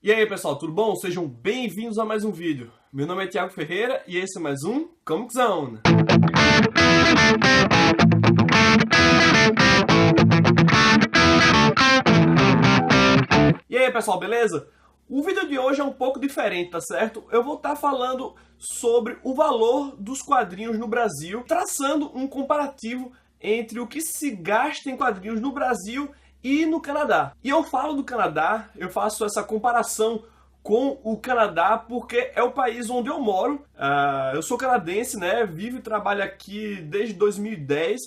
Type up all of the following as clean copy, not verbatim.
E aí pessoal, tudo bom? Sejam bem-vindos a mais um vídeo. Meu nome é Thiago Ferreira e esse é mais um Comic Zone. E aí pessoal, beleza? O vídeo de hoje é um pouco diferente, tá certo? Eu vou estar falando sobre o valor dos quadrinhos no Brasil, traçando um comparativo entre o que se gasta em quadrinhos no Brasil e no Canadá. E eu falo do Canadá, eu faço essa comparação com o Canadá porque é o país onde eu moro. Eu sou canadense, né? Vivo e trabalho aqui desde 2010.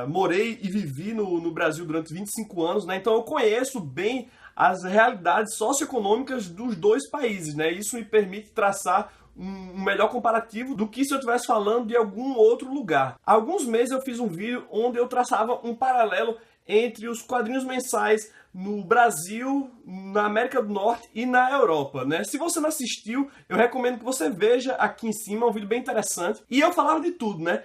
Morei e vivi no Brasil durante 25 anos, né? Então eu conheço bem as realidades socioeconômicas dos dois países, né? Isso me permite traçar um melhor comparativo do que se eu estivesse falando de algum outro lugar. Há alguns meses eu fiz um vídeo onde eu traçava um paralelo entre os quadrinhos mensais no Brasil, na América do Norte e na Europa, né? Se você não assistiu, eu recomendo que você veja aqui em cima, é um vídeo bem interessante. E eu falava de tudo, né?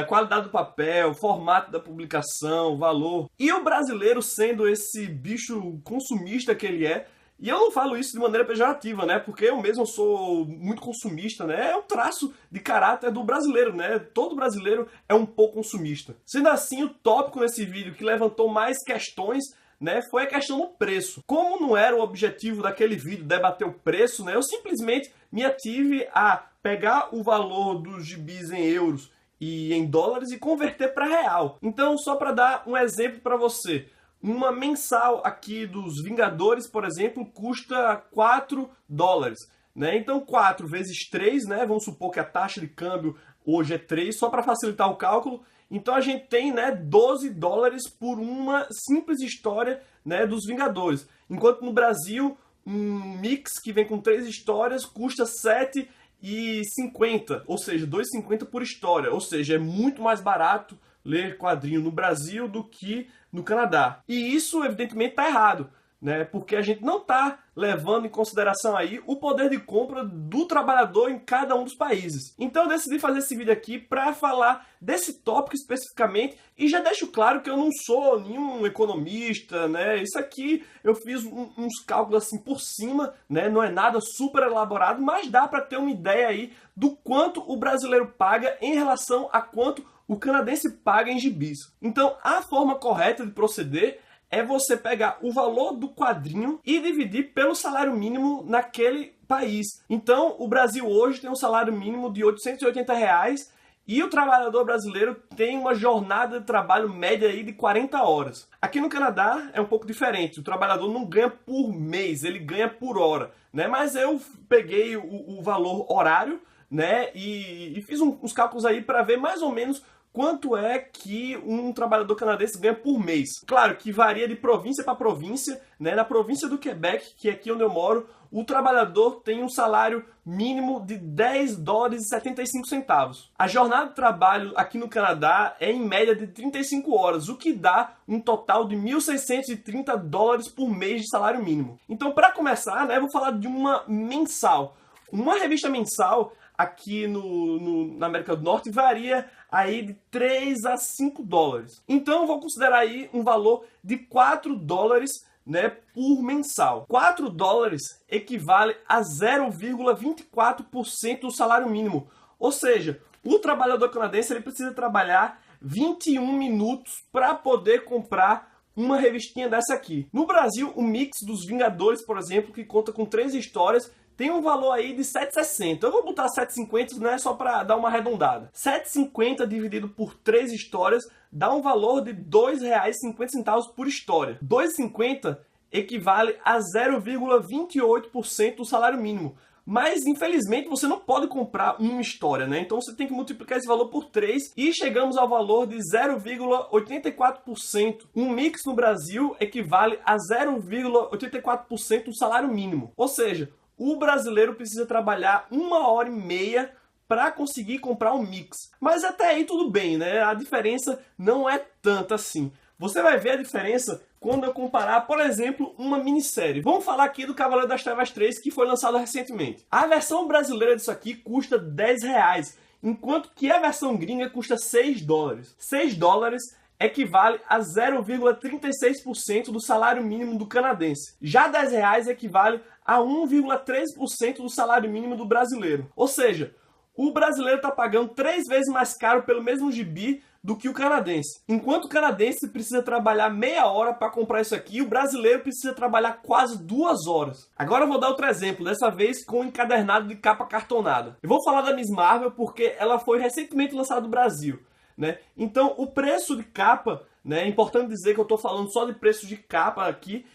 Qualidade do papel, formato da publicação, valor. E o brasileiro, sendo esse bicho consumista que ele é, e eu não falo isso de maneira pejorativa, né? Porque eu mesmo sou muito consumista, né? É um traço de caráter do brasileiro, né? Todo brasileiro é um pouco consumista. Sendo assim, o tópico nesse vídeo que levantou mais questões, né, foi a questão do preço. Como não era o objetivo daquele vídeo debater o preço, né? Eu simplesmente me ative a pegar o valor dos gibis em euros e em dólares e converter para real. Então, só para dar um exemplo para você, uma mensal aqui dos Vingadores, por exemplo, custa 4 dólares. Né? Então 4 vezes 3, né? Vamos supor que a taxa de câmbio hoje é 3, só para facilitar o cálculo. Então a gente tem, né, 12 dólares por uma simples história, né, dos Vingadores. Enquanto no Brasil, um mix que vem com 3 histórias custa 7,50, ou seja, 2,50 por história. Ou seja, é muito mais barato ler quadrinho no Brasil do que no Canadá. E isso, evidentemente, está errado, né? Porque a gente não está levando em consideração aí o poder de compra do trabalhador em cada um dos países. Então eu decidi fazer esse vídeo aqui para falar desse tópico especificamente e já deixo claro que eu não sou nenhum economista, né? Isso aqui eu fiz uns cálculos assim por cima, né? Não é nada super elaborado, mas dá para ter uma ideia aí do quanto o brasileiro paga em relação a quanto o canadense paga em gibis. Então a forma correta de proceder é você pegar o valor do quadrinho e dividir pelo salário mínimo naquele país. Então, o Brasil hoje tem um salário mínimo de R$880 e o trabalhador brasileiro tem uma jornada de trabalho média aí de 40 horas. Aqui no Canadá é um pouco diferente. O trabalhador não ganha por mês, ele ganha por hora, né? Mas eu peguei o valor horário, né? E fiz uns cálculos aí para ver mais ou menos quanto é que um trabalhador canadense ganha por mês. Claro que varia de província para província, né? Na província do Quebec, que é aqui onde eu moro, o trabalhador tem um salário mínimo de 10 dólares e 75 centavos. A jornada de trabalho aqui no Canadá é em média de 35 horas, o que dá um total de 1.630 dólares por mês de salário mínimo. Então, para começar, né, eu vou falar de uma mensal. Uma revista mensal aqui na América do Norte varia aí de 3 a 5 dólares. Então eu vou considerar aí um valor de 4 dólares, né, por mensal. 4 dólares equivale a 0,24% do salário mínimo. Ou seja, o trabalhador canadense ele precisa trabalhar 21 minutos para poder comprar uma revistinha dessa aqui. No Brasil, o mix dos Vingadores, por exemplo, que conta com 3 histórias, tem um valor aí de 7,60. Eu vou botar 7,50, né, só para dar uma arredondada. 7,50 dividido por 3 histórias dá um valor de R$ 2,50 por história. 2,50 equivale a 0,28% do salário mínimo. Mas, infelizmente, você não pode comprar uma história, né? Então você tem que multiplicar esse valor por 3 e chegamos ao valor de 0,84%. Um mix no Brasil equivale a 0,84% do salário mínimo. Ou seja, o brasileiro precisa trabalhar 1h30 para conseguir comprar um mix. Mas até aí tudo bem, né? A diferença não é tanta assim. Você vai ver a diferença quando eu comparar, por exemplo, uma minissérie. Vamos falar aqui do Cavaleiro das Trevas 3, que foi lançado recentemente. A versão brasileira disso aqui custa R$10, enquanto que a versão gringa custa 6 dólares. 6 dólares equivale a 0,36% do salário mínimo do canadense. Já R$10 equivale a 1,3% do salário mínimo do brasileiro. Ou seja, o brasileiro está pagando 3 vezes mais caro pelo mesmo gibi do que o canadense. Enquanto o canadense precisa trabalhar meia hora para comprar isso aqui, o brasileiro precisa trabalhar quase 2 horas. Agora eu vou dar outro exemplo, dessa vez com um encadernado de capa cartonada. Eu vou falar da Miss Marvel porque ela foi recentemente lançada no Brasil, né? Então o preço de capa, né, é importante dizer que eu estou falando só de preço de capa aqui,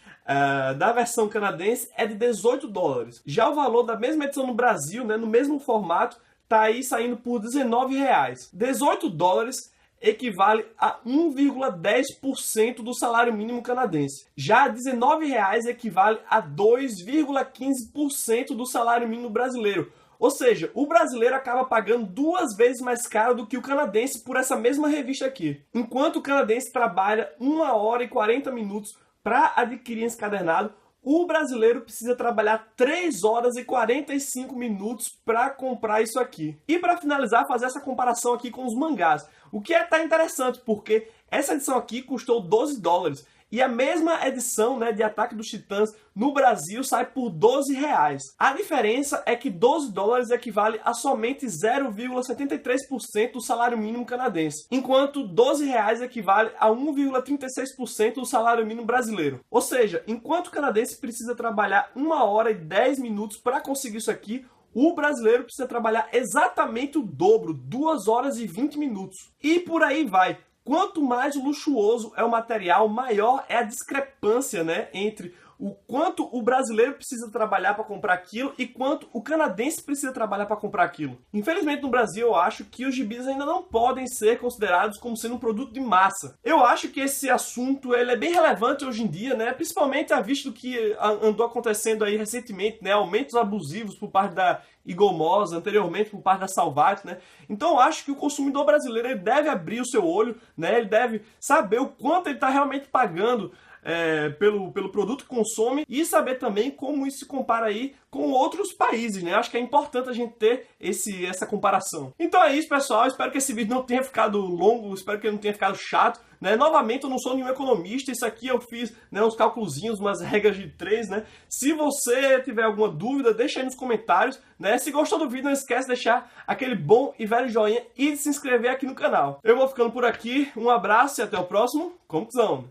da versão canadense é de $18. Já o valor da mesma edição no Brasil, né, no mesmo formato, tá aí saindo por R$19. $18 equivale a 1,10% do salário mínimo canadense. Já R$19 equivale a 2,15% do salário mínimo brasileiro. Ou seja, o brasileiro acaba pagando 2 vezes mais caro do que o canadense por essa mesma revista aqui. Enquanto o canadense trabalha 1 hora e 40 minutos para adquirir esse encadernado, o brasileiro precisa trabalhar 3 horas e 45 minutos para comprar isso aqui. E para finalizar, fazer essa comparação aqui com os mangás. O que tá interessante, porque essa edição aqui custou $12. E a mesma edição, né, de Ataque dos Titãs no Brasil sai por R$12. A diferença é que $12 equivale a somente 0,73% do salário mínimo canadense, enquanto R$12 equivale a 1,36% do salário mínimo brasileiro. Ou seja, enquanto o canadense precisa trabalhar 1 hora e 10 minutos para conseguir isso aqui, o brasileiro precisa trabalhar exatamente o dobro, 2 horas e 20 minutos. E por aí vai. Quanto mais luxuoso é o material, maior é a discrepância, né, entre o quanto o brasileiro precisa trabalhar para comprar aquilo e quanto o canadense precisa trabalhar para comprar aquilo. Infelizmente no Brasil eu acho que os gibis ainda não podem ser considerados como sendo um produto de massa. Eu acho que esse assunto ele é bem relevante hoje em dia, né, principalmente à vista do que andou acontecendo aí recentemente, né, aumentos abusivos por parte da Eagle Moss, anteriormente por parte da Salvat, né? Então eu acho que o consumidor brasileiro ele deve abrir o seu olho, né? Ele deve saber o quanto ele está realmente pagando pelo produto que consome e saber também como isso se compara aí com outros países, né? Acho que é importante a gente ter essa comparação. Então é isso, pessoal. Espero que esse vídeo não tenha ficado longo, espero que ele não tenha ficado chato, né? Novamente, eu não sou nenhum economista, isso aqui eu fiz, né, uns cálculozinhos, umas regras de 3, né? Se você tiver alguma dúvida, deixa aí nos comentários, né? Se gostou do vídeo, não esquece de deixar aquele bom e velho joinha e de se inscrever aqui no canal. Eu vou ficando por aqui, um abraço e até o próximo Como Zone.